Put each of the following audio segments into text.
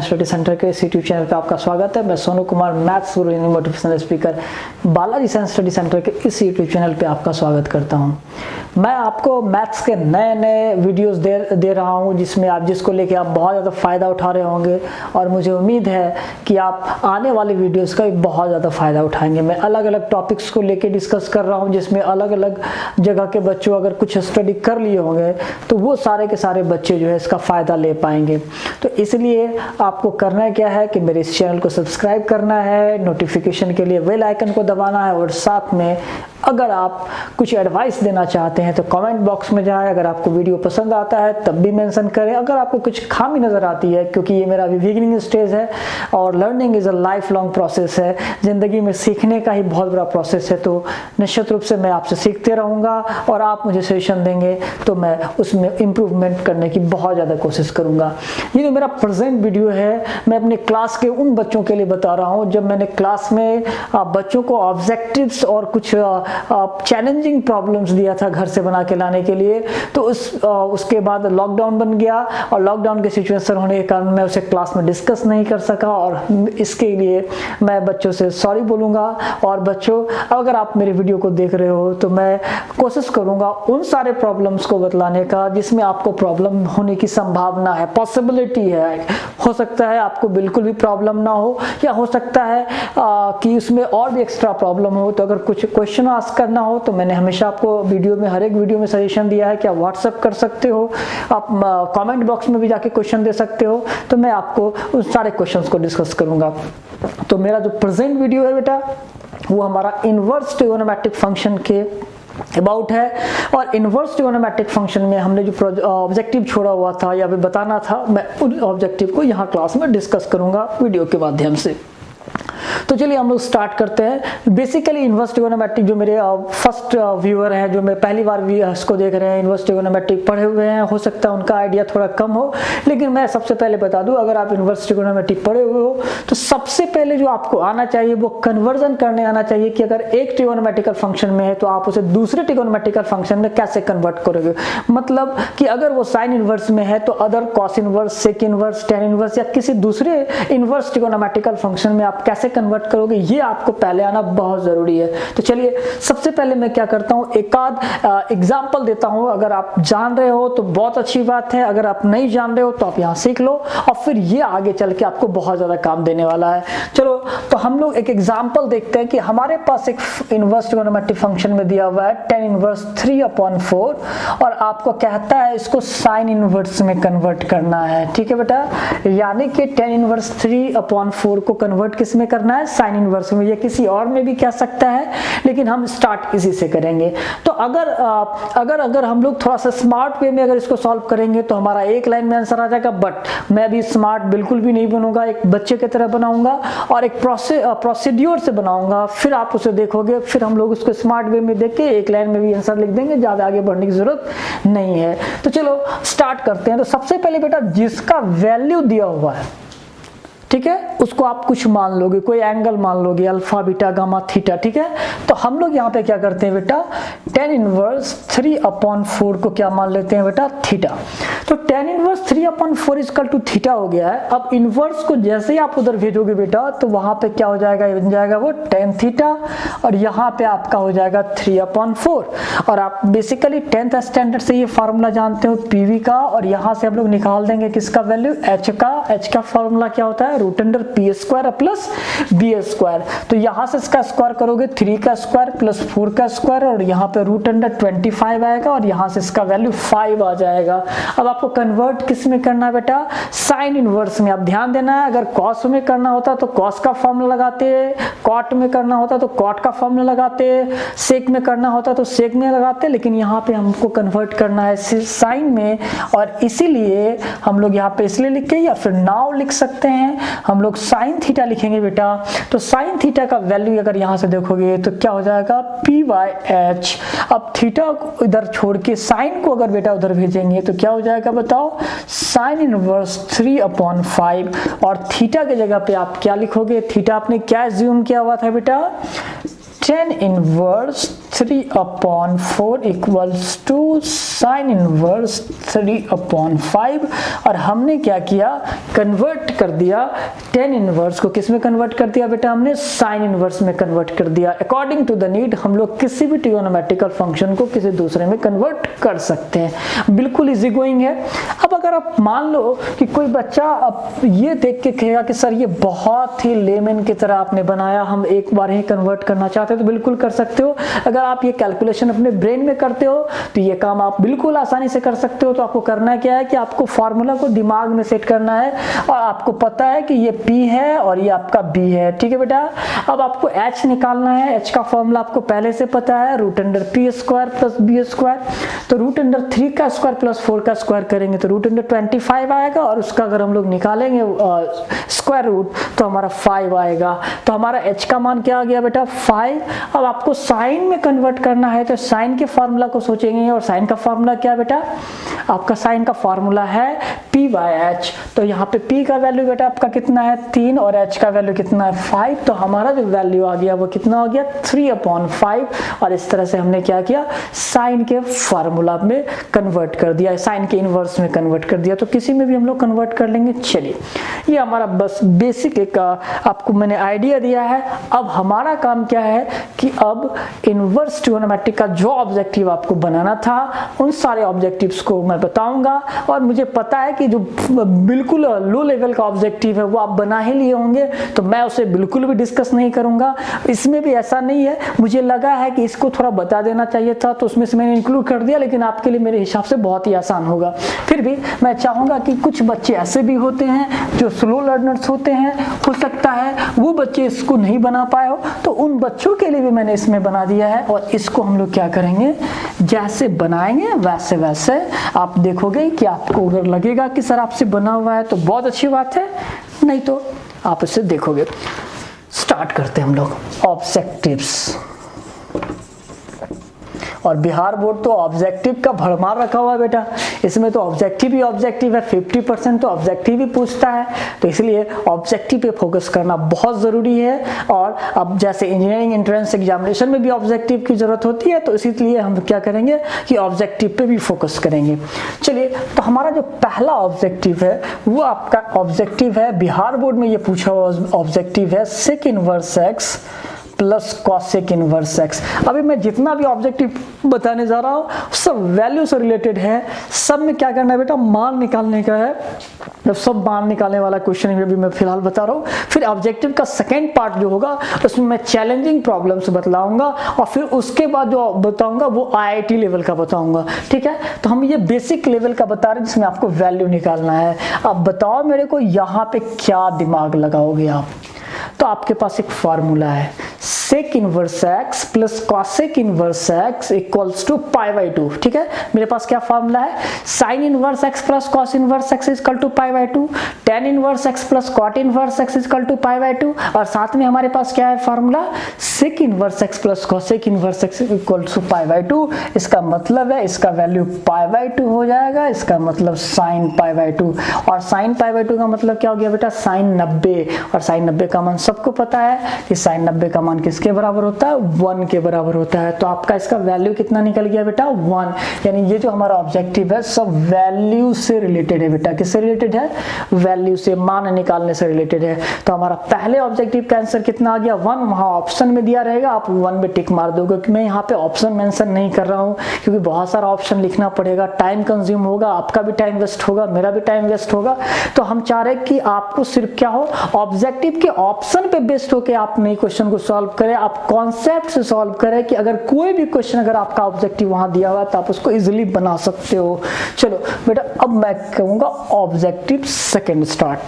Study centre के इस YouTube channel पे आपका स्वागत है। मैं सोनू कुमार, मैथ्स गुरु motivational speaker, Balaji science study centre के इस यूट्यूब चैनल पे आपका स्वागत करता हूं। मैं आपको मैथ्स के नए नए वीडियोस दे रहा हूं जिसको लेके आप बहुत ज़्यादा फ़ायदा उठा रहे होंगे और मुझे उम्मीद है कि आप आने वाले वीडियोस का भी बहुत ज़्यादा फ़ायदा उठाएंगे। मैं अलग अलग टॉपिक्स को लेके डिस्कस कर रहा हूँ जिसमें अलग अलग जगह के बच्चों अगर कुछ स्टडी कर लिए होंगे तो वो सारे के सारे बच्चे जो है इसका फ़ायदा ले पाएंगे। तो इसलिए आपको करना क्या है कि मेरे इस चैनल को सब्सक्राइब करना है, नोटिफिकेशन के लिए बेल आइकन को दबाना है और साथ में अगर आप कुछ एडवाइस देना चाहते हैं तो कमेंट बॉक्स में जाएं। अगर आपको वीडियो पसंद आता है तब भी मेंशन करें। अगर आपको कुछ खामी नज़र आती है, क्योंकि ये मेरा अभी बिगिनिंग स्टेज है और learning is a life long process है, ज़िंदगी में सीखने का ही बहुत बड़ा प्रोसेस है, तो निश्चित रूप से मैं आपसे सीखते रहूँगा और आप मुझे सजेशन देंगे तो मैं उसमें इम्प्रूवमेंट करने की बहुत ज़्यादा कोशिश करूँगा। ये जो मेरा प्रेजेंट वीडियो है मैं अपने क्लास के उन बच्चों के लिए बता रहा हूँ जब मैंने क्लास में बच्चों को ऑब्जेक्टिव्स और कुछ चैलेंजिंग प्रॉब्लम्स दिया था घर से बना के लाने के लिए। तो उसके बाद लॉकडाउन बन गया और लॉकडाउन के सिचुएशन होने के कारण मैं उसे क्लास में डिस्कस नहीं कर सका और इसके लिए मैं बच्चों से सॉरी बोलूँगा। और बच्चों, अगर आप मेरे वीडियो को देख रहे हो तो मैं कोशिश करूँगा उन सारे प्रॉब्लम्स को बतलाने का जिसमें आपको प्रॉब्लम होने की संभावना है, पॉसिबिलिटी है। हो सकता है आपको बिल्कुल भी प्रॉब्लम ना हो या हो सकता है कि उसमें और भी एक्स्ट्रा प्रॉब्लम हो। तो अगर कुछ क्वेश्चन आस्क करना हो तो मैंने हमेशा आपको हर एक वीडियो में सजेशन दिया है कि आप व्हाट्सएप कर सकते हो, आप कमेंट बॉक्स में भी जाके क्वेश्चन दे सकते हो, तो मैं आपको उस सारे क्वेश्चंस को डिस्कस करूंगा। तो मेरा जो प्रेजेंट वीडियो है बेटा वो हमारा इनवर्स ट्रिगोनोमेट्रिक फंक्शन के अबाउट है। और इनवर्स ट्रिगोनोमेट्रिक फंक्शन में हमने जो ऑब्जेक्टिव छोड़ा हुआ था या फिर बताना था, मैं उन ऑब्जेक्टिव को यहाँ क्लास में डिस्कस करूंगा वीडियो के माध्यम से। तो चलिए हम लोग स्टार्ट करते हैं। बेसिकली इनवर्स ट्रिगोनोमेट्रिक जो मेरे फर्स्ट व्यूअर हैं, जो मेरे पहली बार इसको देख रहे हैं, इनवर्स ट्रिगोनोमेट्रिक पढ़े हुए हैं, हो सकता है उनका आइडिया थोड़ा कम हो, लेकिन मैं सबसे पहले बता दूं, अगर आप इनवर्स ट्रिगोनोमेट्रिक पढ़े हुए हो तो सबसे पहले जो आपको आना चाहिए वो कन्वर्जन करने आना चाहिए कि अगर एक ट्रिगोनोमेट्रिकल फंक्शन में है तो आप उसे दूसरे ट्रिगोनोमेट्रिकल फंक्शन में कैसे कन्वर्ट करोगे। मतलब कि अगर वो साइन इनवर्स में है तो other cos inverse, sec inverse, tan inverse या किसी दूसरे इनवर्स ट्रिगोनोमेट्रिकल फंक्शन में आप कैसे कन्वर्ट करोगे, ये आपको पहले आना बहुत जरूरी है। तो चलिए सबसे पहले मैं क्या करता हूँ, एक आध एग्जांपल देता हूँ। अगर आप जान रहे हो तो बहुत अच्छी बात है, अगर आप नहीं जान रहे हो तो आप यहाँ सीख लो और फिर ये आगे चल के आपको बहुत ज्यादा काम देने वाला है। चलो तो हम लोग एक एग्जांपल देखते हैं कि हमारे पास एक इनवर्स ट्रिगोनोमेट्रिक फंक्शन में दिया हुआ है tan इनवर्स 3/4 और आपको कहता है इसको साइन इनवर्स में कन्वर्ट करना है। ठीक है बेटा, यानी कि tan इनवर्स 3/4 को कन्वर्ट किस में करना है, साइन इनवर्स में, या किसी और में भी कह सकता है, लेकिन हम स्टार्ट इसी से करेंगे। तो अगर हम लोग थोड़ा सा स्मार्ट वे में अगर इसको सॉल्व करेंगे तो हमारा एक लाइन में आंसर आ जाएगा। बट मैं भी स्मार्ट बिल्कुल भी नहीं बनूंगा, एक बच्चे की तरह बनाऊंगा और एक प्रोसीड्योर से बनाऊंगा, फिर आप उसे देखोगे, फिर हम लोग उसको स्मार्ट वे में देख के एक लाइन में भी आंसर लिख देंगे, ज्यादा आगे बढ़ने की जरूरत नहीं है। तो चलो स्टार्ट करते हैं। तो सबसे पहले बेटा जिसका वैल्यू दिया हुआ है, ठीक है, उसको आप कुछ मान लोगे, कोई एंगल मान लोगे, अल्फा, बीटा, गामा, थीटा। ठीक है, तो हम लोग यहाँ पे क्या करते हैं बेटा, tan इनवर्स 3/4 को क्या मान लेते हैं बेटा, थीटा। तो tan inverse 3/4 equal to theta हो गया है। अब इनवर्स को जैसे ही आप उधर भेजोगे बेटा तो वहां पे क्या हो जाएगा, बन जाएगा वो tan थीटा और यहाँ पे आपका हो जाएगा 3/4। और आप बेसिकली 10th स्टैंडर्ड से ये फॉर्मूला जानते हो पीवी का, और यहाँ से हम लोग निकाल देंगे किसका वैल्यू, एच का फॉर्मूला क्या होता है, root under p square plus b square. तो यहां से इसका स्क्वायर करोगे 3 का स्क्वायर प्लस 4 का स्क्वायर और यहाँ पे रूट अंडर 25 आएगा और यहाँ से इसका वैल्यू 5 आ जाएगा। अब आपको कन्वर्ट किस में करना है बेटा, साइन इनवर्स में। अब ध्यान देना है, अगर कॉस में करना होता तो कॉस का फॉर्मूला लगाते, कॉट में करना होता तो कॉट का फॉर्मूला लगाते, सेक में करना होता तो सेक में लगाते, लेकिन यहाँ पे हमको कन्वर्ट करना है साइन में, और इसीलिए हम लोग यहाँ पे इसलिए लिख के या फिर नाउ लिख सकते हैं, हम लोग साइन थीटा लिखेंगे बेटा। तो साइन थीटा का वैल्यू अगर यहां से देखोगे तो क्या हो जाएगा, p/h। अब थीटा को इधर छोड़ के साइन को अगर बेटा उधर भेजेंगे तो क्या हो जाएगा बताओ, साइन इनवर्स 3/5। और थीटा के जगह पे आप क्या लिखोगे, थीटा आपने क्या एज्यूम किया हुआ था बेटा, tan inverse 3/4 equals to sin inverse 3/5। और हमने क्या किया, कन्वर्ट कर दिया tan इनवर्स को, किस में कन्वर्ट कर दिया बेटा, हमने sin इनवर्स में कन्वर्ट कर दिया। अकॉर्डिंग टू द नीड हम लोग किसी भी ट्रिगोनोमेट्रिकल फंक्शन को किसी दूसरे में कन्वर्ट कर सकते हैं, बिल्कुल इजी गोइंग है। अब अगर आप मान लो कि कोई बच्चा अब ये देख के कहेगा कि सर ये बहुत ही लेमन की तरह आपने बनाया, हम एक बार ही कन्वर्ट करना चाहते हैं, तो बिल्कुल कर सकते हो। अगर आप ये कैलकुलेशन अपने ब्रेन में करते हो तो ये काम आप बिल्कुल आसानी से कर सकते हो। तो आपको करना क्या है कि आपको फार्मूला को दिमाग में सेट करना है और आपको पता है कि ये P है और ये आपका B है, ठीक है बेटा। अब आपको H निकालना है, H का फॉर्मूला आपको पहले से पता है, √p² प्लस b²। तो √3 का स्क्वायर प्लस 4 का स्क्वायर करेंगे तो √25 आएगा, और उसका अगर हम लोग निकालेंगे स्क्वायर रूट तो हमारा 5 आएगा। तो हमारा H का मान क्या आ गया बेटा, 5। अब आपको साइन में कन्वर्ट करना है तो साइन के फार्मूला को सोचेंगे, और साइन का फार्मूला क्या बेटा, आपका साइन का फार्मूला है P/H। तो यहाँ पे P का वैल्यू बेटा आपका कितना है, 3, और H का वैल्यू कितना है, 5। तो हमारा जो वैल्यू आ गया वो कितना हो गया, 3/5। और इस तरह से हमने क्या किया, साइन के फार्मूला में कन्वर्ट कर दिया, साइन के इनवर्स में कन्वर्ट कर दिया। तो किसी में भी हम लोग कन्वर्ट कर लेंगे। चलिए, ये हमारा बस बेसिक एक आपको मैंने आइडिया दिया है। अब हमारा काम क्या है कि अब इनवर्स ट्रिगोनोमेट्री का जो ऑब्जेक्टिव आपको बनाना था उन सारे ऑब्जेक्टिव्स को मैं बताऊंगा। और मुझे पता है कि जो बिल्कुल लो लेवल का ऑब्जेक्टिव है वो आप बना ही लिए होंगे, तो मैं उसे बिल्कुल भी डिस्कस नहीं करूंगा। इसमें भी ऐसा नहीं है, मुझे लगा है कि इसको थोड़ा बता देना चाहिए था तो उसमें से मैंने इंक्लूड कर दिया, लेकिन आपके लिए मेरे हिसाब से बहुत ही आसान होगा। फिर भी मैं चाहूंगा कि कुछ बच्चे ऐसे भी होते हैं जो स्लो लर्नर्स होते हैं, हो सकता है वो बच्चे इसको नहीं बना पाए हो, तो उन बच्चों के लिए भी मैंने इसमें बना दिया है। और इसको हम लोग क्या करेंगे, जैसे बनाएंगे वैसे वैसे आप देखोगे कि आपको अगर लगेगा कि सर आपसे बना हुआ है तो बहुत अच्छी बात है, नहीं तो आप इसे देखोगे। स्टार्ट करते हैं हम लोग ऑब्जेक्टिव्स। और बिहार बोर्ड तो ऑब्जेक्टिव का भरमार रखा हुआ है बेटा, इसमें तो ऑब्जेक्टिव ही ऑब्जेक्टिव है, 50% तो ऑब्जेक्टिव ही पूछता है। तो इसलिए ऑब्जेक्टिव पे फोकस करना बहुत ज़रूरी है। और अब जैसे इंजीनियरिंग एंट्रेंस एग्जामिनेशन में भी ऑब्जेक्टिव की ज़रूरत होती है, तो इसीलिए हम क्या करेंगे कि ऑब्जेक्टिव पे भी फोकस करेंगे। चलिए, तो हमारा जो पहला ऑब्जेक्टिव है वो आपका ऑब्जेक्टिव है, बिहार बोर्ड में ये पूछा हुआ ऑब्जेक्टिव है, sec inverse x plus cosec inverse x। अभी मैं जितना भी ऑब्जेक्टिव बताने जा रहा हूँ सब वैल्यू से रिलेटेड है, सब में क्या करना है बेटा, मान निकालने का है। जब सब मान निकालने वाला क्वेश्चन अभी मैं फिलहाल बता रहा हूँ। फिर ऑब्जेक्टिव का सेकेंड पार्ट जो होगा उसमें मैं चैलेंजिंग प्रॉब्लम्स बतलाऊंगा, और फिर उसके बाद जो बताऊंगा वो IIT लेवल का बताऊंगा, ठीक है। तो हम ये बेसिक लेवल का बता रहे हैं जिसमें आपको वैल्यू निकालना है। अब बताओ मेरे को यहाँ पे क्या दिमाग लगाओगे आप। तो आपके पास एक फार्मूला है, sec inverse x plus cosec inverse x equals to π/2, ठीक है। मेरे पास क्या फार्मूला है, sine inverse x plus cos inverse x equal to π/2, tan inverse x plus cot inverse x equal to π/2, और साथ में हमारे पास क्या है formula, sec inverse x plus cosec inverse x equal to π/2। इसका मतलब है इसका वैल्यू π/2 हो जाएगा, इसका मतलब साइन π/2। और साइन π/2 का मतलब क्या हो गया बेटा, साइन 90। और साइन 90 का मान सबको पता है कि साइन 90 का मान किसके बराबर होता है, 1 के बराबर होता है। तो आपका इसका वैल्यू कितना निकल गया बेटा, 1। यानी ये जो हमारा ऑब्जेक्टिव है सब वैल्यू से रिलेटेड है बेटा, किससे रिलेटेड है, वैल्यू से, मान निकालने से रिलेटेड है। तो हमारा पहले ऑब्जेक्टिव का आंसर कितना आ गया, 1। वहां ऑप्शन में दिया रहेगा, आप 1 में टिक मार दोगे, क्योंकि मैं यहाँ पे ऑप्शन मेंशन नहीं कर रहा हूँ क्योंकि बहुत सारा ऑप्शन लिखना पड़ेगा, टाइम कंज्यूम होगा, आपका भी टाइम वेस्ट होगा, मेरा भी टाइम वेस्ट होगा। तो हम चाह रहे कि आपको सिर्फ क्या हो, ऑब्जेक्टिव के ऑप्शन पे बेस्ड होकर आप नई क्वेश्चन को सॉल्व करें, आप कॉन्सेप्ट से सॉल्व करें कि अगर कोई भी क्वेश्चन अगर आपका ऑब्जेक्टिव वहां दिया हुआ है तो आप उसको इजीली बना सकते हो। चलो बेटा, अब मैं कहूंगा ऑब्जेक्टिव सेकंड स्टार्ट।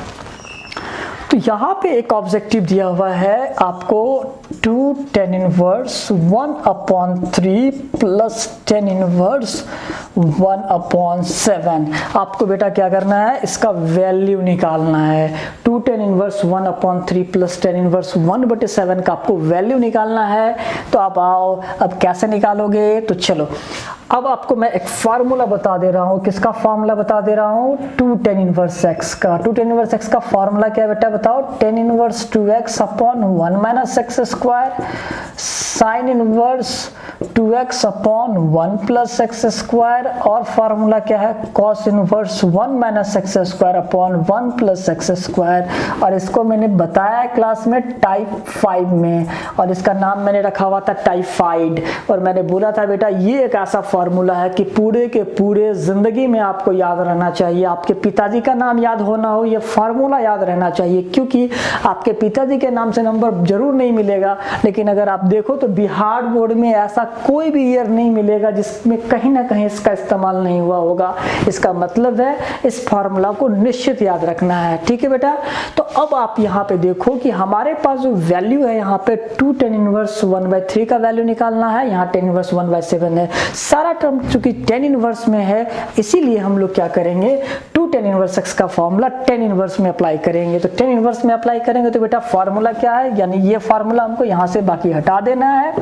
तो यहाँ पे एक ऑब्जेक्टिव दिया हुआ है आपको 2 tan inverse 1/3 plus tan inverse 1/7। आपको बेटा क्या करना है, इसका वैल्यू निकालना है। 2 tan inverse 1/3 plus tan inverse 1/7 का आपको वैल्यू निकालना है। तो आप आओ, अब कैसे निकालोगे, तो चलो अब आपको मैं एक फार्मूला बता दे रहा हूँ, किसका फार्मूला बता दे रहा हूँ, 2 tan इनवर्स x का। 2 tan इनवर्स x का फार्मूला क्या है बेटा बताओ, tan inverse 2x upon 1 minus x square sine inverse 2x upon 1 plus x square, और फार्मूला क्या है, cos inverse 1 minus x square upon 1 plus x square. और इसको मैंने बताया क्लास में टाइप 5 में, और इसका नाम मैंने रखा हुआ था टाइफाइड। और मैंने बोला था बेटा ये एक ऐसा फार्मूला है कि पूरे के पूरे जिंदगी में आपको याद रहना चाहिए। आपके पिताजी का नाम याद होना हो, ये फार्मूला याद रहना चाहिए, क्योंकि आपके पिताजी के नाम से नंबर जरूर नहीं मिलेगा, लेकिन अगर आप देखो तो बिहार बोर्ड में ऐसा कोई भी ईयर नहीं मिलेगा जिसमें कहीं ना कहीं इसका इस्तेमाल नहीं हुआ होगा। इसका मतलब है इस फार्मूला को निश्चित याद रखना है, ठीक है बेटा। तो अब आप यहाँ पे देखो कि हमारे पास जो वैल्यू है यहाँ पे 2 tan इनवर्स 1/3 का वैल्यू निकालना है, यहाँ tan इनवर्स 1/7 है। सारा टर्म चूंकि tan इनवर्स में है, इसीलिए हम लोग क्या करेंगे, 2 tan इनवर्स x का फॉर्मूला tan इनवर्स में अप्लाई करेंगे। तो tan इनवर्स में अप्लाई करेंगे तो बेटा फार्मूला क्या है, यानी ये फार्मूला हमको यहाँ से बाकी हटा देना है।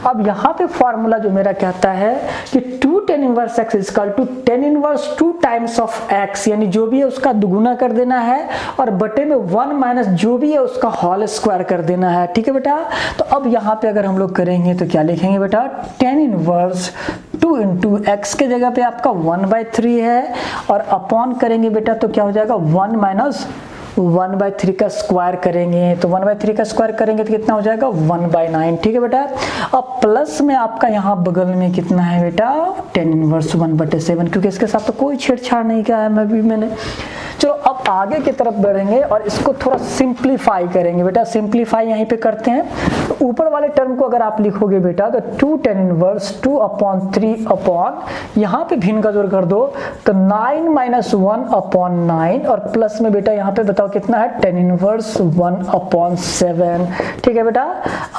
अब यहाँ पे फार्मूला जो मेरा कहता है कि 2 tan inverse x is equal to tan inverse 2 times of x, यानी जो भी है उसका दुगुना कर देना है, और बटे में 1 माइनस जो भी है उसका होल स्क्वायर कर देना है, ठीक है बेटा। तो अब यहाँ पे अगर हम लोग करेंगे तो क्या लिखेंगे बेटा, tan इनवर्स 2 इंटू एक्स के जगह पे आपका 1/3 है, और अपॉन करेंगे बेटा तो क्या हो जाएगा 1 माइनस 1/3 का स्क्वायर करेंगे, तो 1/3 का स्क्वायर करेंगे तो कितना हो जाएगा 1/9, ठीक है बेटा। अब प्लस में आपका यहाँ बगल में कितना है बेटा, tan इनवर्स 1/7, क्योंकि इसके साथ तो कोई छेड़छाड़ नहीं किया है मैंने। चलो अब आगे की तरफ बढ़ेंगे और इसको थोड़ा सिंप्लीफाई करेंगे बेटा। सिंप्लीफाई यहीं पे करते हैं, तो ऊपर वाले टर्म को अगर आप लिखोगे बेटा तो 2 tan इनवर्स 2/3 अपॉन यहाँ पे भिन्न का जोड़ कर दो तो 9 माइनस 1/9, और प्लस में बेटा यहाँ पे बताओ कितना है, tan इनवर्स 1/7, ठीक है बेटा।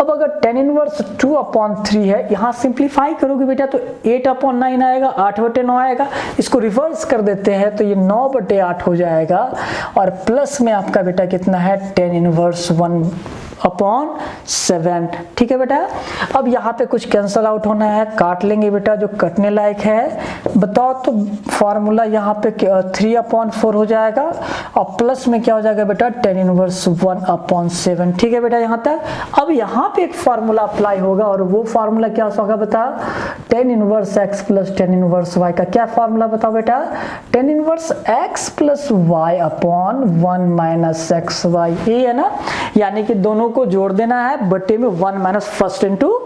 अब अगर tan इनवर्स 2/3 है, यहाँ सिंप्लीफाई करोगे बेटा तो 8/9 आएगा, 8/9 आएगा। इसको रिवर्स कर देते हैं तो ये 9/8 हो जाएगा, और प्लस में आपका बेटा कितना है, tan इनवर्स 1/7, ठीक है बेटा। अब यहाँ पे कुछ कैंसल आउट होना है, काट लेंगे बेटा जो कटने लायक है। बताओ तो फार्मूला यहाँ पे 3/4 हो जाएगा, और प्लस में क्या हो जाएगा बेटा, tan इनवर्स 1/7, ठीक है बेटा यहाँ तक। अब यहाँ पे एक फार्मूला अप्लाई होगा, और वो फार्मूला क्या होगा बता, tan inverse x plus tan inverse y का क्या फार्मूला बताओ बेटा, tan inverse x plus y upon 1 minus x y, ये है ना, यानी कि दोनों को जोड़ देना है बटे में 1 माइनस फर्स्ट इंटू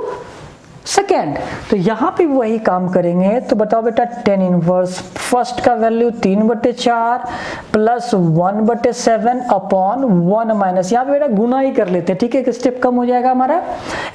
सेकेंड। तो यहाँ पे वही काम करेंगे, तो बताओ बेटा tan इनवर्स फर्स्ट का वैल्यू 3/4 प्लस 1/7 अपॉन 1 माइनस, यहाँ पे बेटा गुना ही कर लेते हैं, ठीक है, एक स्टेप कम हो जाएगा हमारा।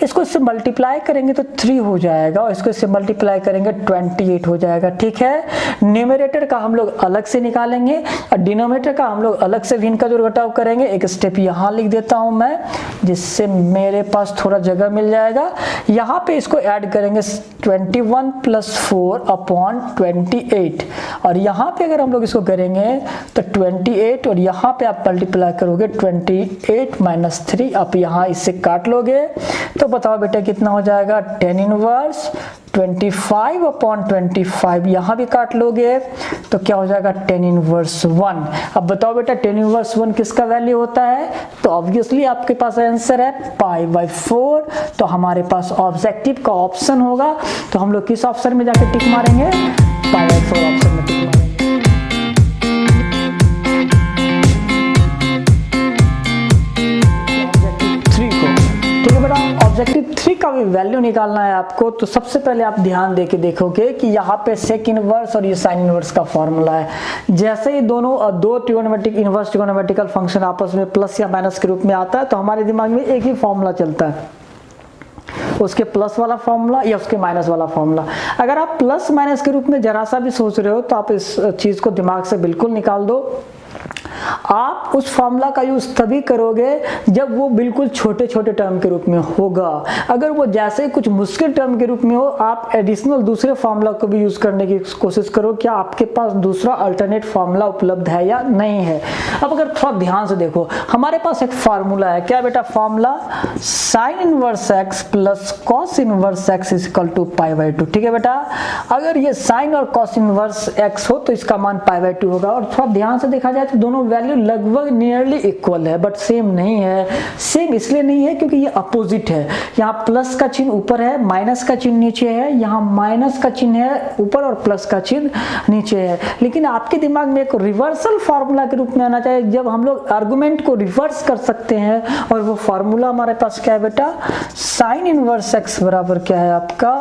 इसको इससे मल्टीप्लाई करेंगे तो 3 हो जाएगा, और इसको इससे मल्टीप्लाई करेंगे 28 हो जाएगा, ठीक है। न्यूमरेटर का हम लोग अलग से निकालेंगे, और डिनोमिनेटर का हम लोग अलग से भिन्न का जोड़ घटाव करेंगे। एक स्टेप यहाँ लिख देता हूँ मैं, जिससे मेरे पास थोड़ा जगह मिल जाएगा। यहाँ पे इसको ऐड करेंगे 21 प्लस 4 अपॉन 28, और यहाँ पे अगर हम लोग इसको करेंगे तो 28, और यहाँ पे आप मल्टीप्लाई करोगे 28 माइनस 3, आप यहाँ इससे काट लोगे तो बताओ बेटा कितना हो जाएगा, tan इनवर्स 25/25, यहाँ भी काट लोगे तो क्या हो जाएगा, tan इनवर्स 1। अब बताओ बेटा tan इनवर्स 1 किसका वैल्यू होता है, तो ऑब्वियसली आपके पास आंसर है π/4, तो हमारे पास ऑब्जेक्टिव का ऑप्शन होगा, तो हम लोग किस ऑप्शन में जाके टिक मारेंगे, π/4 ऑप्शन में टिक मारेंगे। ऑब्जेक्टिव 3 का भी वैल्यू निकालना है आपको, तो सबसे पहले आप ध्यान देके देखोगे कि यहाँ पे सेक इनवर्स और ये साइन इनवर्स का फॉर्मूला है। जैसे ही दोनों दो ट्रिगोनोमेट्रिक इनवर्स ट्रिगोनोमेट्रिकल फंक्शन आपस में प्लस या माइनस के रूप में आता है, तो हमारे दिमाग में एक ही फॉर्मूला चलता है, उसके प्लस वाला फॉर्मूला या उसके माइनस वाला फॉर्मूला। अगर आप प्लस माइनस के रूप में जरा सा भी सोच रहे हो तो आप इस चीज को दिमाग से बिल्कुल निकाल दो। आप उस फॉर्मूला का यूज तभी करोगे जब वो बिल्कुल छोटे छोटे टर्म के रूप में होगा। अगर वो जैसे कुछ मुश्किल टर्म के रूप में हो, आप एडिशनल दूसरे फॉर्मूला को भी यूज करने की कोशिश करो कि आपके पास दूसरा अल्टरनेट फॉर्मूला उपलब्ध है या नहीं है। अब अगर थोड़ा ध्यान से देखो, हमारे पास एक फार्मूला है, क्या बेटा formula, sine inverse x plus cos inverse x is equal to pi by 2। ठीक है बेटा, अगर ये साइन और कॉस इनवर्स एक्स हो तो इसका मान पाई बाई 2 होगा। और थोड़ा ध्यान से देखा जाए तो दोनों वैल्यू लगभग नियरली इक्वल है, बट सेम नहीं है। सेम इसलिए नहीं है क्योंकि ये अपोजिट है। यहाँ प्लस का चिन्ह ऊपर है, माइनस का चिन्ह नीचे है, यहाँ माइनस का चिन्ह है ऊपर और प्लस का चिन्ह नीचे है। लेकिन आपके दिमाग में एक रिवर्सल फॉर्मूला के रूप में आना चाहिए, जब हम लोग आर्गुमेंट को रिवर्स कर सकते हैं। और वो फॉर्मूला हमारे पास क्या है बेटा, साइन इनवर्स एक्स बराबर क्या है आपका,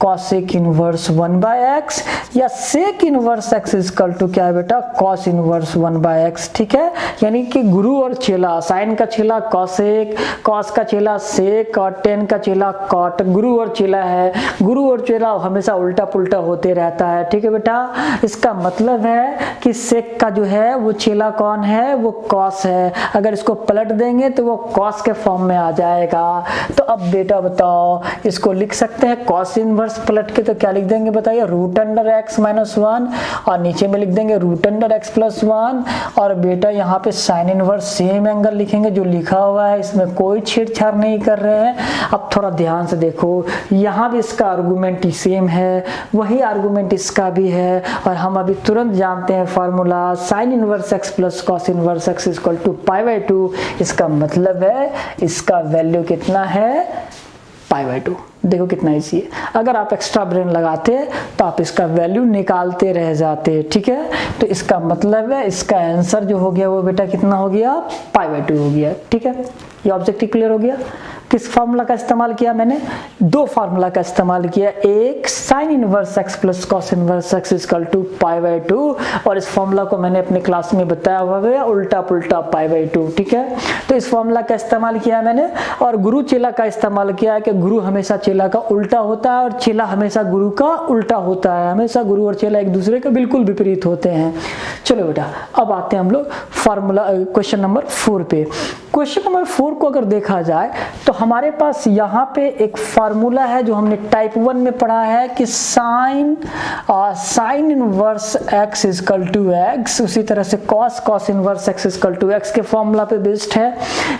कॉसेक इनवर्स 1/x, या sec inverse x is equal to क्या है बेटा, कॉस इनवर्स 1/x। ठीक है, यानी कि गुरु और चेला, साइन का चेला कॉसेक, कॉस का चेला सेक और टेन का चेला कॉट। गुरु और चेला है, गुरु और चेला हमेशा उल्टा पुल्टा होते रहता है। ठीक है बेटा, इसका मतलब है कि सेक का जो है वो चेला कौन है, वो कॉस है। अगर इसको पलट देंगे तो वो कॉस के फॉर्म में आ जाएगा। तो अब बेटा बताओ, इसको लिख सकते हैं कॉस इनवर्स पलट के तो क्या लिख देंगे बताइए, रूट अंडर एक्स माइनस 1, और नीचे में लिख देंगे रूट अंडर एक्स प्लस 1। और बेटा यहाँ पे साइन इनवर्स सेम एंगल लिखेंगे जो लिखा हुआ है, इसमें कोई छेड़छाड़ नहीं कर रहे हैं। अब थोड़ा ध्यान से देखो, यहाँ भी इसका आर्गुमेंट ही सेम है, वही आर्गुमेंट इसका भी है। और हम अभी तुरंत जानते हैं formula, sine inverse x plus cos inverse x is equal to pi by 2। इसका मतलब है इसका वैल्यू कितना है, पाई बाई 2। देखो कितना इजी है, अगर आप एक्स्ट्रा ब्रेन लगाते तो आप इसका वैल्यू निकालते रह जाते। ठीक है, तो इसका मतलब है इसका आंसर जो हो गया वो बेटा कितना हो गया, पाई बाई 2 हो गया। ठीक है, ये ऑब्जेक्टिव क्लियर हो गया। किस फार्मूला का इस्तेमाल किया मैंने, दो फार्मूला का इस्तेमाल किया, एक sine inverse x plus cos inverse x is equal to pi by 2, और इस फार्मूला को मैंने अपने क्लास में बताया हुआ है उल्टा पुल्टा पाई बाई 2। ठीक है, तो इस फार्मूला का इस्तेमाल किया मैंने, और गुरु चेला का इस्तेमाल किया है कि गुरु हमेशा चेला का उल्टा होता है और चेला हमेशा गुरु का उल्टा होता है। हमेशा गुरु और चेला एक दूसरे के बिल्कुल विपरीत होते हैं। चलो बेटा, अब आते हैं हम लोग फार्मूला क्वेश्चन नंबर 4 पे। क्वेश्चन नंबर 4 को अगर देखा जाए तो हमारे पास यहाँ पे एक फार्मूला है जो हमने टाइप 1 में पढ़ा है कि sine inverse x is equal to x, उसी तरह से cos inverse x is equal to x के फॉर्मूला पे बेस्ड है।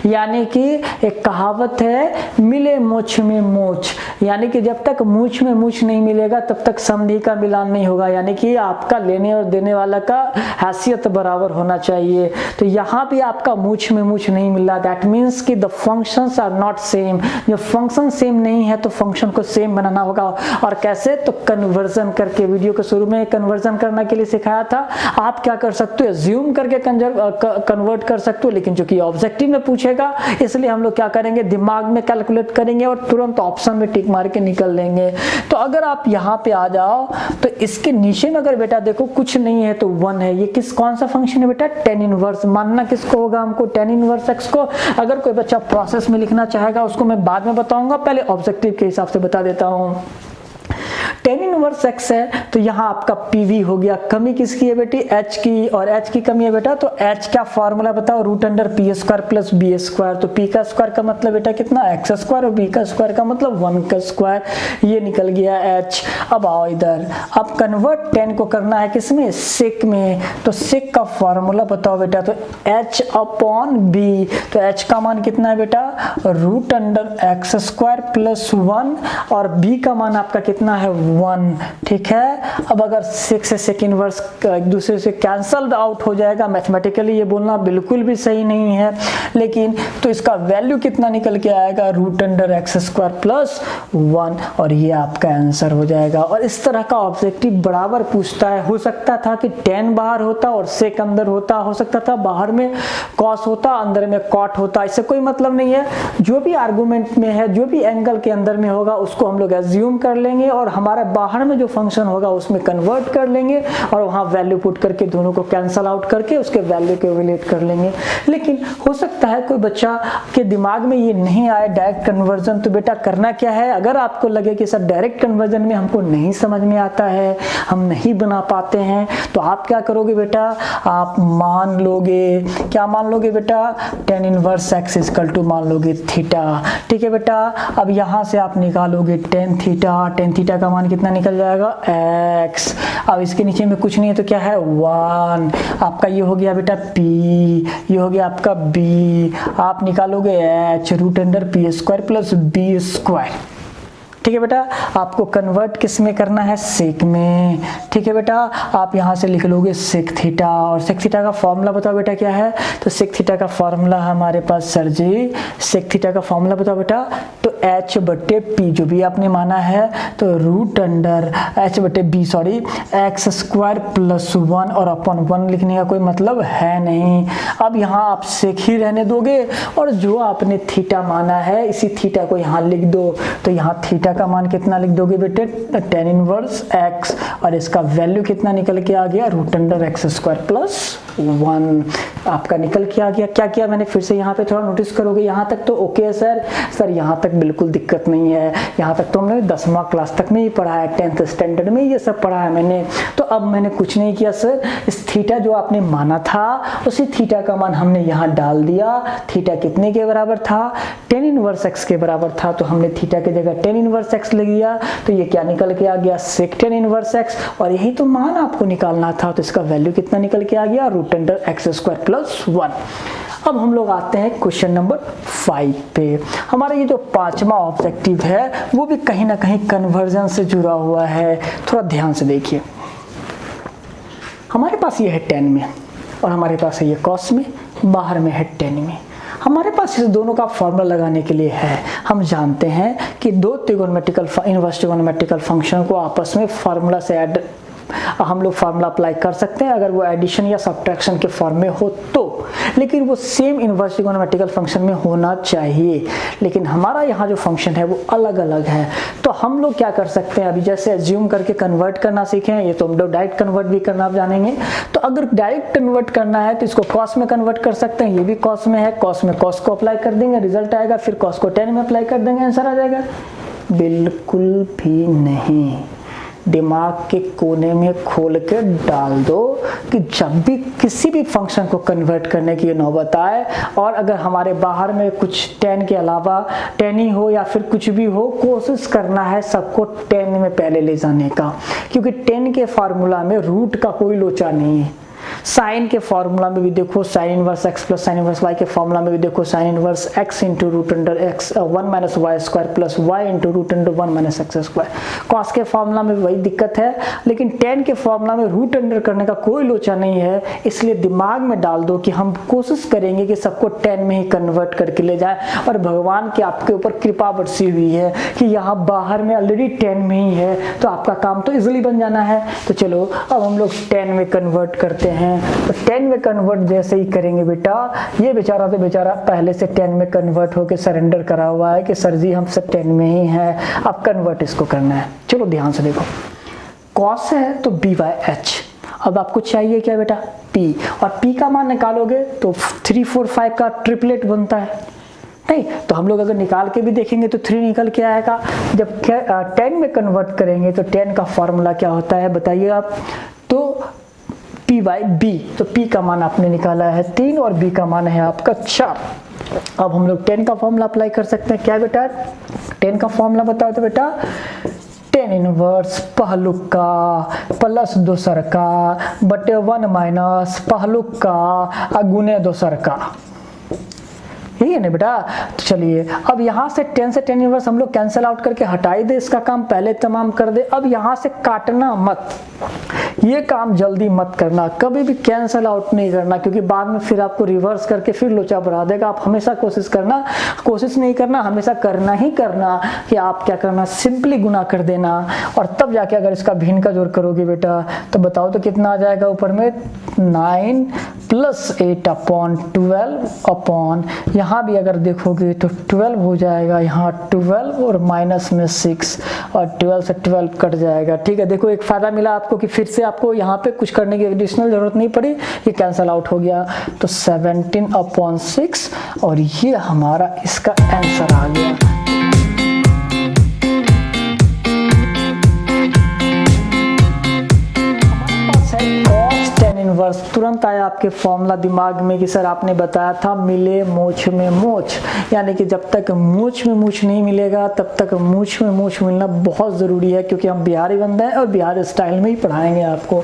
यानी कि एक कहावत है, मिले मोछ में मोछ, यानी कि जब तक मूछ में मूछ नहीं मिलेगा तब तक संधि का मिलान नहीं होगा। यानी कि आपका लेने और देने वाला का हैसियत बराबर होना चाहिए। तो यहाँ भी आपका मूछ में मूछ नहीं मिला, दैट मीन्स कि the functions are not same. जब फंक्शन सेम नहीं है तो फंक्शन को सेम बनाना होगा। और कैसे, तो कन्वर्जन करके। वीडियो के शुरू में कन्वर्जन करने के लिए सिखाया था। आप क्या कर सकते हो, एज्यूम करके कन्वर्ट कर सकते हो, लेकिन चूंकि ऑब्जेक्टिव में पूछेगा इसलिए हम लोग क्या करेंगे, दिमाग में कैलकुलेट करेंगे और तुरंत ऑप्शन में टिक मार के निकल लेंगे। तो अगर आप यहाँ पे आ जाओ तो इसके नीचे में अगर बेटा देखो कुछ नहीं है तो 1 है। ये कौन सा फंक्शन है बेटा, टेन इनवर्स। मानना किसको होगा हमको, टेन इनवर्स एक्स को। अगर कोई बच्चा प्रोसेस में लिखना चाहेगा उसको मैं बाद में बताऊंगा, पहले ऑब्जेक्टिव के हिसाब से बता देता हूं। टेन इनवर्स एक्स है तो यहाँ आपका पीवी हो गया। कमी किसकी है बेटी, एच की, और एच की कमी है बेटा। तो एच का फॉर्मूला बताओ, root under p square plus b square. तो पी का स्क्वायर का मतलब बेटा कितना, एक्स स्क्वायर, और बी का स्क्वायर का मतलब 1 का स्क्वायर। ये निकल गया एच। अब आओ इधर, अब कन्वर्ट 10 को करना है किसमें, सेक में। तो सेक का फॉर्मूला बताओ बेटा, तो एच अपॉन बी। तो एच का मान कितना है बेटा, root under x square plus 1, और बी का मान आपका कितना है, 1। ठीक है, अब अगर सेक से सेक इनवर्स एक दूसरे से कैंसल्ड आउट हो जाएगा। मैथमेटिकली ये बोलना बिल्कुल भी सही नहीं है, लेकिन तो इसका वैल्यू कितना निकल के आएगा, root under x square plus 1, और ये आपका आंसर हो जाएगा। और इस तरह का ऑब्जेक्टिव बराबर पूछता है। हो सकता था कि 10 बाहर होता और सेक अंदर होता, हो सकता था बाहर में कॉस होता अंदर में कॉट होता, इससे कोई मतलब नहीं है। जो भी आर्गुमेंट में है, जो भी एंगल के अंदर में होगा उसको हम लोग एज्यूम कर लेंगे और हमारे हमारा बाहर में जो फंक्शन होगा उसमें कन्वर्ट कर लेंगे और वहाँ वैल्यू पुट करके दोनों को कैंसल आउट करके उसके वैल्यू को इवैल्यूएट कर लेंगे। लेकिन हो सकता है कोई बच्चा के दिमाग में ये नहीं आए डायरेक्ट कन्वर्जन, तो बेटा करना क्या है, अगर आपको लगे कि सर डायरेक्ट कन्वर्जन में हमको नहीं समझ में आता है, हम नहीं बना पाते हैं, तो आप क्या करोगे बेटा, आप मान लोगे, क्या मान लोगे बेटा, tan inverse x equal to मान लोगे थीटा। ठीक है बेटा, अब यहाँ से आप निकालोगे tan थीटा का मान कितना निकल जाएगा x। अब इसके नीचे में कुछ नहीं है तो क्या है 1, आपका ये हो गया बेटा p, ये हो गया आपका b, आप निकालोगे h root under p square plus b square. ठीक है बेटा, आपको कन्वर्ट किस में करना है, सेक में। ठीक है बेटा, आप यहाँ से लिख लोगे सेक थीटा, और सेक थीटा का फॉर्मूला बताओ बेटा क्या है, तो सेक थीटा का फॉर्मूला हमारे पास सर जी, सेक थीटा का फॉर्मूला बताओ बेटा, तो h बटे p जो भी आपने माना है, तो रूट अंडर h बटे b sorry x square plus 1 और अपन 1 लिखने का कोई मतलब है नहीं। अब यहाँ आप सेक ही रहने दोगे और जो आपने थीटा माना है इसी थीटा को यहाँ लिख दो, तो यहाँ थीटा का मान कितना लिख दोगे बेटे, tan इनवर्स x, और इसका वैल्यू कितना निकल के आ गया, root under x square plus 1 आपका निकल के आ गया। क्या किया मैंने, फिर से यहाँ पे थोड़ा नोटिस करोगे, यहाँ तक तो ओके है सर यहाँ तक बिल्कुल दिक्कत नहीं है, यहाँ तक तो हमने 10वां क्लास तक में ही पढ़ा है, 10th स्टैंडर्ड में ये सब पढ़ा है मैंने। तो अब मैंने कुछ नहीं किया सर, इस थीटा जो आपने माना था उसी थीटा का मान हमने यहाँ डाल दिया। थीटा कितने के बराबर था, tan इनवर्स x के बराबर था, तो हमने थीटा की जगह tan इनवर्स x ले लिया, तो ये क्या निकल के आ गया, sec tan इनवर्स x, और यही तो मान आपको निकालना था, तो इसका वैल्यू कितना निकल के आ गया, root under x square plus 1। अब हम लोग आते हैं क्वेश्चन नंबर 5 पे। हमारा ये जो 5वां ऑब्जेक्टिव है वो भी कहीं ना कहीं कन्वर्जन से जुड़ा हुआ है, थोड़ा ध्यान से देखिए। हमारे पास ये है tan में और हमारे पास है ये cos में, बाहर में है tan में। हमारे पास इस दोनों का फॉर्मूला लगाने के लिए है, हम जानते हैं कि दो त्रिकोणमितिकल इनवर्स त्रिकोणमितिकल फंक्शन को आपस में फार्मूला से ऐड हम लोग फार्मूला अप्लाई कर सकते हैं अगर वो एडिशन या सब्ट्रैक्शन के फॉर्म में हो तो, लेकिन वो सेम इनवर्स ट्रिगोनोमेट्रिकल फंक्शन में होना चाहिए। लेकिन हमारा यहाँ जो फंक्शन है वो अलग अलग है, तो हम लोग क्या कर सकते हैं, अभी जैसे एज्यूम करके कन्वर्ट करना सीखे हैं, ये तो हम लोग डायरेक्ट कन्वर्ट भी करना आप जानेंगे। तो अगर डायरेक्ट कन्वर्ट करना है तो इसको कॉस में कन्वर्ट कर सकते हैं, ये भी कॉस में है, कॉस में कॉस को अप्लाई कर देंगे, रिजल्ट आएगा, फिर कॉस को tan में अप्लाई कर देंगे, आंसर आ जाएगा। बिल्कुल भी नहीं, दिमाग के कोने में खोल के डाल दो कि जब भी किसी भी फंक्शन को कन्वर्ट करने की नौबत आए और अगर हमारे बाहर में कुछ tan के अलावा tan ही हो या फिर कुछ भी हो, कोशिश करना है सबको tan में पहले ले जाने का, क्योंकि tan के फार्मूला में रूट का कोई लोचा नहीं है। साइन के फॉर्मूला में भी देखो sine inverse x plus sine inverse y के फॉर्मूला में भी देखो sine inverse x into root under x 1 minus y square plus y into root under 1 minus x square. Cos के फॉर्मूला में वही दिक्कत है, लेकिन tan के फॉर्मूला में रूट अंडर करने का कोई लोचा नहीं है, इसलिए दिमाग में डाल दो कि हम कोशिश करेंगे कि सबको tan में ही कन्वर्ट करके ले जाए, और भगवान की आपके ऊपर कृपा बरसी हुई है कि यहाँ बाहर में ऑलरेडी tan में ही है, तो आपका काम तो इजिली बन जाना है। तो चलो अब हम लोग tan में कन्वर्ट करते हैं। तो 10 में कन्वर्ट जैसे ही करेंगे बेटा, ये बेचारा तो बेचारा पहले से 10 में कन्वर्ट होके सरेंडर करा हुआ है कि सर जी हम सब 10 में ही हैं, अब कन्वर्ट इसको करना है। चलो ध्यान से देखो, cos है तो b/h, अब आपको चाहिए क्या बेटा p, और p का मान निकालोगे तो 3 4 5 का ट्रिपलेट बनता है, नहीं तो हम लोग अगर निकाल के भी देखेंगे तो 3 निकल के आएगा। जब 10 में कन्वर्ट करेंगे तो 10 का फॉर्मूला क्या होता है बताइए आप, तो p/b, तो p का मान आपने निकाला है 3 और b का मान है आपका 4। अब हम लोग 10 का फॉर्मूला अप्लाई कर सकते हैं, क्या बेटा 10 का फॉर्मूला बताओ तो बेटा tan इनवर्स पहलुक का प्लस दोसर का बटे 1 माइनस पहलुक का गुने दोसर का, यही है ना बेटा। तो चलिए अब यहाँ से tan से tan इनवर्स हम लोग कैंसिल आउट करके हटाई दे, इसका काम पहले तमाम कर दे। अब यहाँ से काटना मत, ये काम जल्दी मत करना, कभी भी कैंसल आउट नहीं करना, क्योंकि बाद में फिर आपको रिवर्स करके फिर लोचा बढ़ा देगा। आप हमेशा कोशिश नहीं करना, हमेशा करना ही करना कि आप क्या करना, सिंपली गुना कर देना और तब जाके अगर इसका भिन्न का जोड़ करोगे बेटा तो बताओ तो कितना आ जाएगा ऊपर में 9 + 8 अपॉन 12 अपॉन, यहाँ भी अगर देखोगे तो 12 हो जाएगा, यहाँ 12 और माइनस में 6 और 12 से 12 कट जाएगा। ठीक है, देखो एक फायदा मिला आपको कि फिर से आपको यहाँ पे कुछ करने की एडिशनल जरूरत नहीं पड़ी, ये कैंसल आउट हो गया। तो 17/6 और ये हमारा इसका आंसर आ गया। इनवर्स तुरंत आया आपके फॉर्मूला दिमाग में कि सर आपने बताया था मिले मूछ में मूछ, यानी कि जब तक मूछ में मूछ नहीं मिलेगा तब तक मूछ में मूछ मिलना बहुत ज़रूरी है, क्योंकि हम बिहारी बंदे हैं और बिहारी स्टाइल में ही पढ़ाएंगे आपको।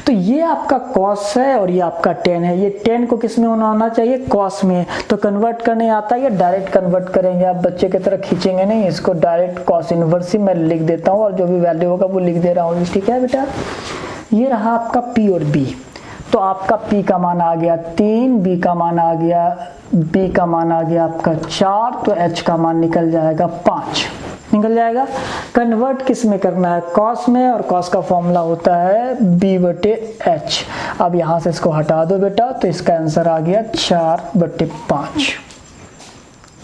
तो ये आपका कॉस है और ये आपका टेन है। ये टेन को किस में होना चाहिए, कॉस में। तो कन्वर्ट करने आता है या डायरेक्ट कन्वर्ट करेंगे, आप बच्चे की तरह खींचेंगे नहीं, इसको डायरेक्ट कॉस इनवर्स ही मैं लिख देता हूँ और जो भी वैल्यू होगा वो लिख दे रहा हूँ। ठीक है बेटा, ये रहा आपका पी और बी। तो आपका P का मान आ गया 3, B का मान आ गया, B का मान आ गया आपका 4, तो H का मान निकल जाएगा 5, निकल जाएगा। कन्वर्ट किस में करना है, कॉस में, और कॉस का फॉर्मूला होता है B/H। अब यहाँ से इसको हटा दो बेटा, तो इसका आंसर आ गया 4/5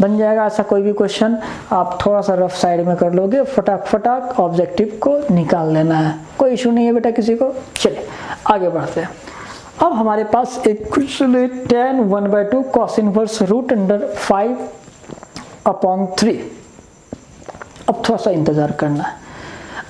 बन जाएगा। ऐसा कोई भी क्वेश्चन आप थोड़ा सा रफ साइड में कर लोगे, फटाक ऑब्जेक्टिव को निकाल लेना है, कोई इशू नहीं है बेटा किसी को। चलिए आगे बढ़ते हैं। अब हमारे पास एक क्वेश्चन है, tan 1/2 cos इनवर्स √5/3। अब थोड़ा सा इंतजार करना है।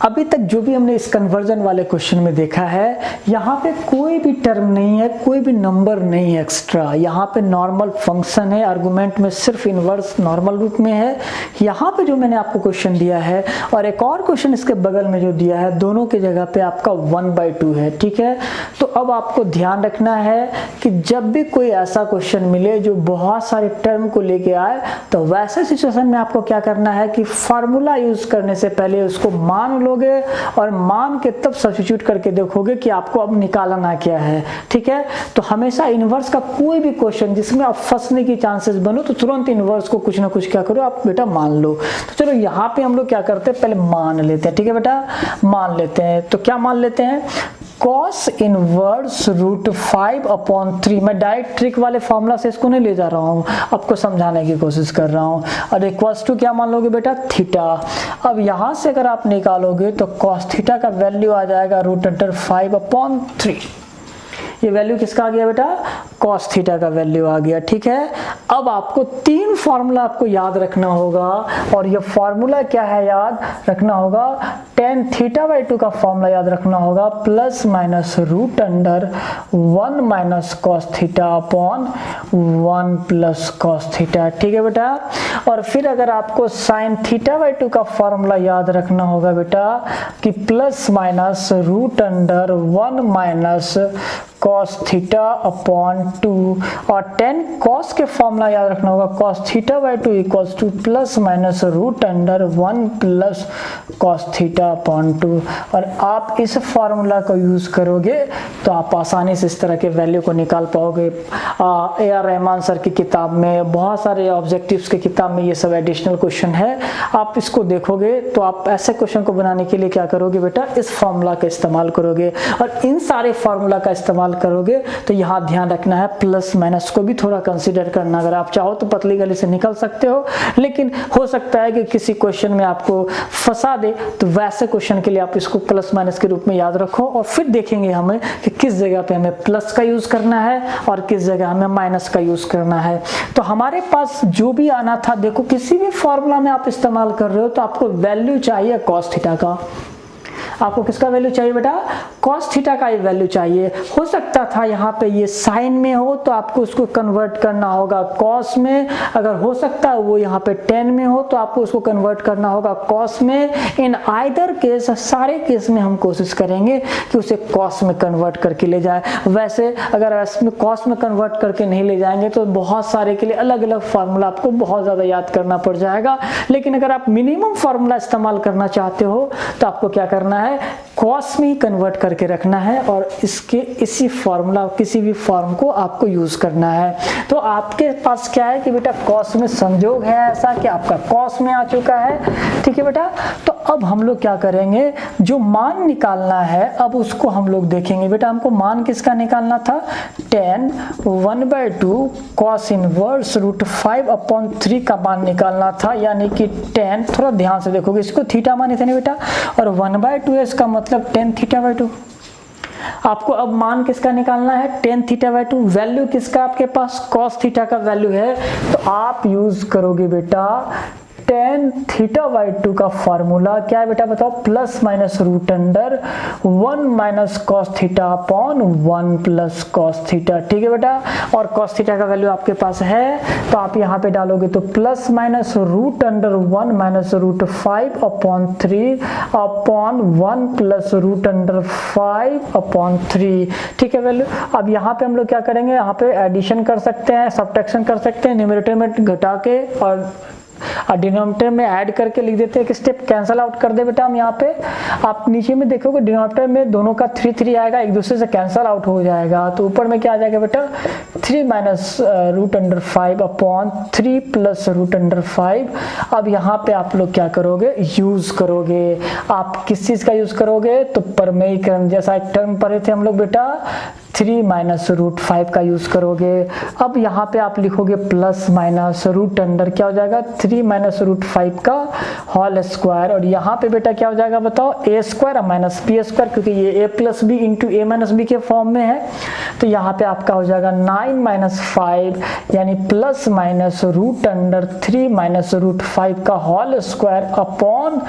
अभी तक जो भी हमने इस कन्वर्जन वाले क्वेश्चन में देखा है, यहाँ पे कोई भी टर्म नहीं है, कोई भी नंबर नहीं है एक्स्ट्रा। यहाँ पे नॉर्मल फंक्शन है, आर्गुमेंट में सिर्फ इनवर्स नॉर्मल रूप में है। यहाँ पे जो मैंने आपको क्वेश्चन दिया है और एक और क्वेश्चन इसके बगल में जो दिया है, दोनों की जगह पे आपका 1/2 है। ठीक है, तो अब आपको ध्यान रखना है कि जब भी कोई ऐसा क्वेश्चन मिले जो बहुत सारे टर्म को लेके आए, तो वैसे सिचुएशन में आपको क्या करना है कि फार्मूला यूज करने से पहले उसको मान लोगे और मान के तब सब्स्टिट्यूट करके देखोगे कि आपको अब निकालना क्या है। ठीक है, तो हमेशा इनवर्स का कोई भी क्वेश्चन जिसमें आप फंसने की चांसेस बनो, तो तुरंत इनवर्स को कुछ ना कुछ क्या करो आप बेटा मान लो। तो चलो यहाँ पे हम लोग क्या करते हैं, पहले मान लेते हैं। ठीक है बेटा, मान लेते हैं। तो क्या मान लेते हैं, cos इनवर्स √5/3। मैं डायरेक्ट ट्रिक वाले फॉर्मूला से इसको नहीं ले जा रहा हूँ, आपको समझाने की कोशिश कर रहा हूँ। और इक्वल्स टू क्या मान लोगे बेटा, थीटा। अब यहाँ से अगर आप निकालोगे तो cos थीटा का वैल्यू आ जाएगा √5/3। ये वैल्यू किसका आ गया बेटा, cos थीटा का वैल्यू आ गया। ठीक है, अब आपको 3 फार्मूला आपको याद रखना होगा, और ये फार्मूला क्या है याद रखना होगा, tan θ/2 का फॉर्मूला याद रखना होगा, प्लस माइनस √1 - cos θ/1 + cos θ। ठीक है बेटा, और फिर अगर आपको sin θ/2 का फॉर्मूला याद रखना होगा बेटा कि प्लस माइनस √1 - cos θ/2, और tan cos के फॉर्मूला याद रखना होगा, cos θ/2 = प्लस माइनस √1 + cos θ/2। और आप इस फॉर्मूला को यूज करोगे तो आप आसानी से इस तरह के वैल्यू को निकाल पाओगे। AR रहमान सर की किताब में, बहुत सारे ऑब्जेक्टिव्स की किताब में ये सब एडिशनल क्वेश्चन है। आप इसको देखोगे तो आप ऐसे क्वेश्चन को बनाने के लिए क्या करोगे बेटा, इस फॉर्मूला का इस्तेमाल करोगे। और इन सारे फॉर्मूला का इस्तेमाल करोगे तो यहाँ ध्यान रखना है, प्लस माइनस को भी थोड़ा कंसीडर करना। अगर आप चाहो तो पतली गली से निकल सकते हो, लेकिन हो सकता है कि किसी क्वेश्चन में आपको फंसा दे, तो वैसे क्वेश्चन के लिए आप इसको प्लस माइनस के रूप में याद रखो। और फिर देखेंगे हमें कि किस जगह पे हमें प्लस का यूज करना है और किस जगह हमें माइनस का यूज करना है। तो हमारे पास जो भी आना था, देखो किसी भी फॉर्मूला में आप इस्तेमाल कर रहे हो तो आपको वैल्यू चाहिए cos थीटा का। आपको किसका वैल्यू चाहिए बेटा, cos थीटा का ही वैल्यू चाहिए। हो सकता था यहाँ पे ये साइन में हो तो आपको उसको कन्वर्ट करना होगा cos में, अगर हो सकता है वो यहाँ पे tan में हो तो आपको उसको कन्वर्ट करना होगा cos में। इन आइदर केस, सारे केस में हम कोशिश करेंगे कि उसे cos में कन्वर्ट करके ले जाए। वैसे अगर इसमें cos में कन्वर्ट करके नहीं ले जाएंगे तो बहुत सारे के लिए अलग अलग फार्मूला आपको बहुत ज़्यादा याद करना पड़ जाएगा। लेकिन अगर आप मिनिमम फार्मूला इस्तेमाल करना चाहते हो तो आपको क्या करना है, कॉस में ही कन्वर्ट करके रखना है और इसके इसी फॉर्मूला किसी भी फॉर्म को आपको यूज करना है। तो आपके पास क्या है कि बेटा कॉस में संयोग है ऐसा कि आपका कॉस में आ चुका है, ठीक है बेटा। तो अब हम लोग क्या करेंगे, जो मान निकालना है अब उसको हम लोग देखेंगे। बेटा हमको मान किसका निकालना था, tan 1/2 cos इनवर्स √5/3 का मान निकालना था, यानी कि tan, थोड़ा ध्यान से देखोगे इसको थीटा माने थे ना बेटा, और 1/2 है इसका मतलब tan θ/2। आपको अब मान किसका निकालना है, tan θ/2। वैल्यू किसका आपके पास, cos थीटा का वैल्यू है, तो आप यूज करोगे बेटा tan θ/2 का फॉर्मूला क्या है बेटा बताओ, plus minus √1 minus cos θ/1 plus cos θ, ठीक है बेटा। और cos θ का वैल्यू आपके पास है तो आप यहाँ पे डालोगे तो plus minus √1 minus √5/3 upon 1 plus √5/3, ठीक है वैल्यू। अब यहाँ पे हम लोग क्या करेंगे, यहाँ पे एडिशन कर सकते हैं, सब्ट्रैक्शन कर सकते हैं, न्यूमरेटर में घटा के और डिनोमिनेटर में ऐड करके लिख देते हैं। एक स्टेप कैंसल आउट कर दे बेटा हम यहाँ पे, आप नीचे में देखोगे डिनोमिनेटर में दोनों का 3 आएगा, एक दूसरे से कैंसल आउट हो जाएगा, तो ऊपर में क्या आ जाएगा बेटा 3 माइनस √5/3 प्लस √5। अब यहाँ पे आप लोग क्या करोगे, यूज करोगे, आप किस चीज का यूज करोगे, तो प्रमेयीकरण जैसा एक टर्म पढ़े थे हम लोग बेटा, 3 माइनस √5 का यूज करोगे। अब यहाँ पे आप लिखोगे प्लस माइनस रूट अंडर क्या हो जाएगा 3 माइनस √5 का होल स्क्वायर, और यहाँ पे बेटा क्या हो जाएगा बताओ a² माइनस b², क्योंकि ये a plus B into a minus B के फॉर्म में है, तो यहाँ पे आपका हो जाएगा 9 माइनस 5 यानी प्लस माइनस √3 माइनस √5 का होल स्क्वायर अपॉन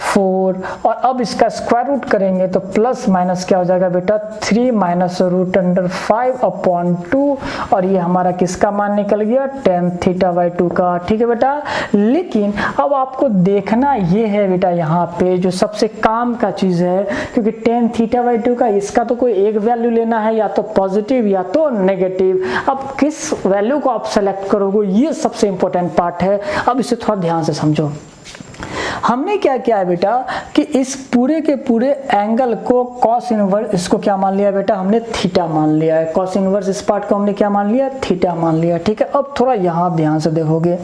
4। और अब इसका स्क्वायर रूट करेंगे तो प्लस माइनस क्या हो जाएगा बेटा 3 माइनस √5/2, और ये हमारा किसका मान निकल गया tan θ/2 का, ठीक है बेटा। लेकिन अब आपको देखना ये है बेटा यहाँ पे जो सबसे काम का चीज है, क्योंकि tan θ/2 का इसका तो कोई एक वैल्यू लेना है, या तो पॉजिटिव या तो नेगेटिव। अब किस वैल्यू को आप सेलेक्ट करोगे ये सबसे इंपॉर्टेंट पार्ट है। अब इसे थोड़ा ध्यान से समझो। हमने क्या किया है बेटा कि इस पूरे के पूरे एंगल को cos इनवर्स, इसको क्या मान लिया बेटा हमने थीटा मान लिया है, cos इनवर्स इस पार्ट को हमने क्या मान लिया, थीटा मान लिया, ठीक है। अब थोड़ा यहाँ ध्यान से देखोगे,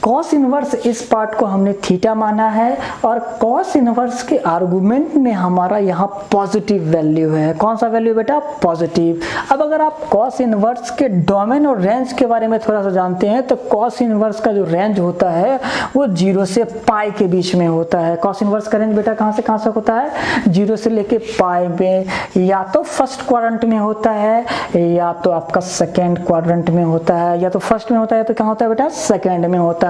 cos इनवर्स इस पार्ट को हमने थीटा माना है, और cos इनवर्स के आर्गुमेंट में हमारा यहाँ पॉजिटिव वैल्यू है। कौन सा वैल्यू बेटा, पॉजिटिव। अब अगर आप cos इनवर्स के डोमेन और रेंज के बारे में थोड़ा सा जानते हैं, तो cos इनवर्स का जो रेंज होता है वो 0 से पाई के बीच में होता है। cos इनवर्स का रेंज बेटा कहाँ से होता है, 0 से लेके पाई में, या तो फर्स्ट क्वाड्रेंट में होता है, या तो आपका सेकेंड क्वाड्रेंट में होता है, या तो फर्स्ट में होता है, तो क्या होता है बेटा सेकेंड में होता है।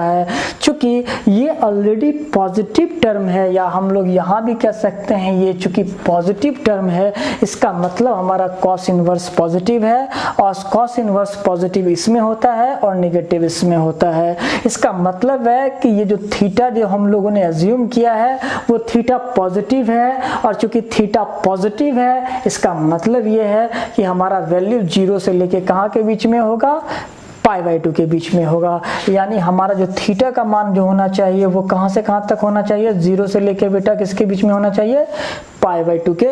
चूंकि ये ऑलरेडी पॉजिटिव टर्म है, या हम लोग यहाँ भी कह सकते हैं ये चूंकि पॉजिटिव टर्म है, इसका मतलब हमारा cos इनवर्स पॉजिटिव है, और cos इनवर्स पॉजिटिव इसमें होता है और नेगेटिव इसमें होता है। इसका मतलब है कि ये जो थीटा जो हम लोगों ने अज्यूम किया है वो थीटा पॉजिटिव है, और चूंकि थीटा पॉजिटिव है इसका मतलब ये है कि हमारा वैल्यू 0 से लेके कहाँ के बीच में होगा, π/2 के बीच में होगा। यानी हमारा जो थीटा का मान जो होना चाहिए वो कहाँ से कहाँ तक होना चाहिए, 0 से लेके बेटा किसके बीच में होना चाहिए, π/2 के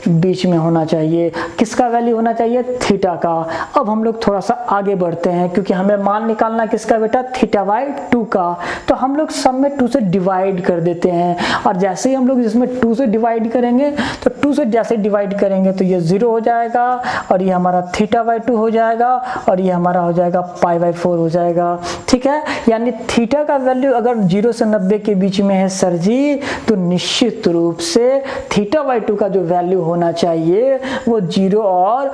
बीच में होना चाहिए। किसका वैल्यू होना चाहिए, थीटा का। अब हम लोग थोड़ा सा आगे बढ़ते हैं, क्योंकि हमें मान निकालना किसका बेटा, θ/2 का। तो हम लोग सब में 2 से डिवाइड कर देते हैं, और जैसे ही हम लोग इसमें 2 से डिवाइड करेंगे तो 2 से जैसे डिवाइड करेंगे तो ये 0 हो जाएगा, और ये हमारा θ/2 हो जाएगा, और ये हमारा हो जाएगा π/4 हो जाएगा, ठीक है। यानी थीटा का वैल्यू अगर 0 से 90 के बीच में है सर जी, तो निश्चित रूप से θ/2 का जो वैल्यू होना चाहिए वो 0 और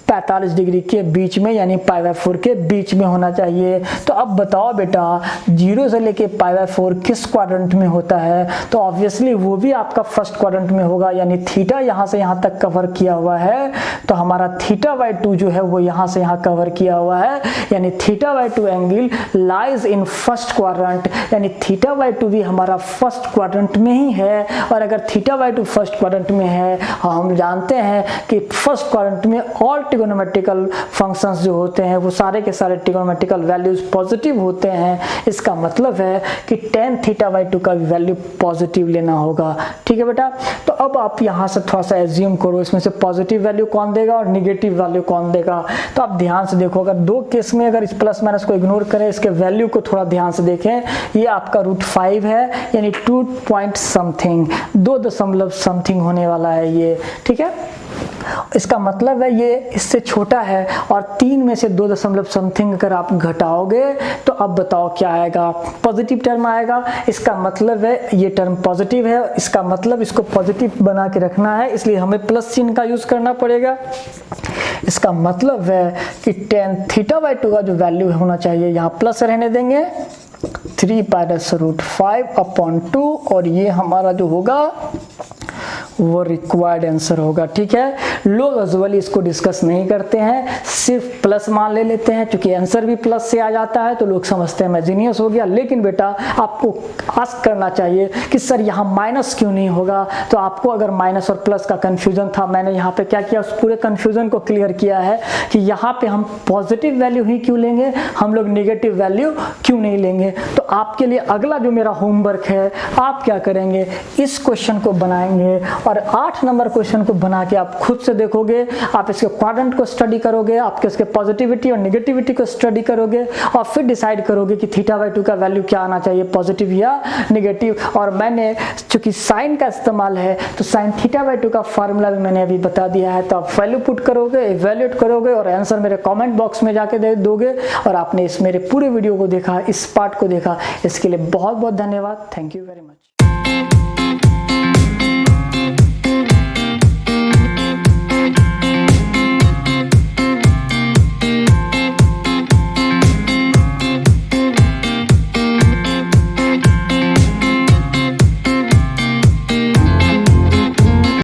45 डिग्री के बीच में, यानी π/4 के बीच में होना चाहिए। तो अब बताओ बेटा 0 से लेके π/4 किस क्वाड्रेंट में होता है, तो ऑब्वियसली वो भी आपका फर्स्ट क्वाड्रेंट में होगा। यानी थीटा यहाँ से यहाँ तक कवर किया हुआ है, तो हमारा θ/2 जो है वो यहाँ से यहाँ कवर किया हुआ है, यानी θ/2 angle lies in first quadrant, यानी θ/2 भी हमारा फर्स्ट क्वाड्रेंट में ही है। और अगर θ/2 फर्स्ट क्वाड्रेंट में है, हम जानते हैं कि फर्स्ट क्वाड्रेंट में ऑल ट्रिगोनोमेट्रिकल फंक्शंस जो होते हैं वो सारे के सारे ट्रिगोनोमेट्रिकल वैल्यूज पॉजिटिव होते हैं। इसका मतलब है कि tan θ/2 का वैल्यू पॉजिटिव लेना होगा। ठीक है बेटा, तो अब आप यहाँ से थोड़ा सा एज्यूम करो इसमें से पॉजिटिव वैल्यू कौन देगा और निगेटिव वैल्यू कौन देगा। तो आप ध्यान से देखो, अगर दो केस में अगर इस प्लस माइनस को इग्नोर करें, इसके वैल्यू को थोड़ा ध्यान से देखें, ये आपका √5 है यानी 2 पॉइंट समथिंग, 2 होने वाला है ये। ठीक है, इसका मतलब है ये इससे छोटा है और 3 में से 2 अगर आप घटाओगे तो अब बताओ क्या आएगा, पॉजिटिव टर्म आएगा। इसका मतलब है ये टर्म पॉजिटिव है, इसका मतलब इसको पॉजिटिव बना के रखना है, इसलिए हमें प्लस चिन्ह का यूज करना पड़ेगा। इसका मतलब है कि tan θ/2 का जो वैल्यू होना चाहिए यहाँ प्लस रहने देंगे 3 - √5/2 और ये हमारा जो होगा वो रिक्वायर्ड आंसर होगा। ठीक है, लोग यूजुअली इसको डिस्कस नहीं करते हैं, सिर्फ प्लस मान ले लेते हैं, क्योंकि आंसर भी प्लस से आ जाता है तो लोग समझते हैं मैं जीनियस हो गया। लेकिन बेटा आपको आस्क करना चाहिए कि सर यहाँ माइनस क्यों नहीं होगा। तो आपको अगर माइनस और प्लस का कंफ्यूजन था, मैंने यहाँ पे क्या किया, उस पूरे कंफ्यूजन को क्लियर किया है कि यहाँ पे हम पॉजिटिव वैल्यू ही क्यों लेंगे, हम लोग निगेटिव वैल्यू क्यों नहीं लेंगे। तो आपके लिए अगला जो मेरा होमवर्क है, आप क्या करेंगे, इस क्वेश्चन को बनाएंगे और 8 नंबर क्वेश्चन को बना के आप खुद से देखोगे, आप इसके क्वाड्रेंट को स्टडी करोगे, आपके इसके पॉजिटिविटी और नेगेटिविटी को स्टडी करोगे और फिर डिसाइड करोगे कि θ/2 का वैल्यू क्या आना चाहिए, पॉजिटिव या नेगेटिव। और मैंने चूंकि साइन का इस्तेमाल है तो साइन θ/2 का फार्मूला भी मैंने अभी बता दिया है, तो आप वैल्यू पुट करोगे, इवैल्यूएट करोगे और आंसर मेरे कमेंट बॉक्स में जाके दे दोगे। और आपने इस मेरे पूरे वीडियो को देखा, इस पार्ट को देखा, इसके लिए बहुत बहुत धन्यवाद। Thank you very much.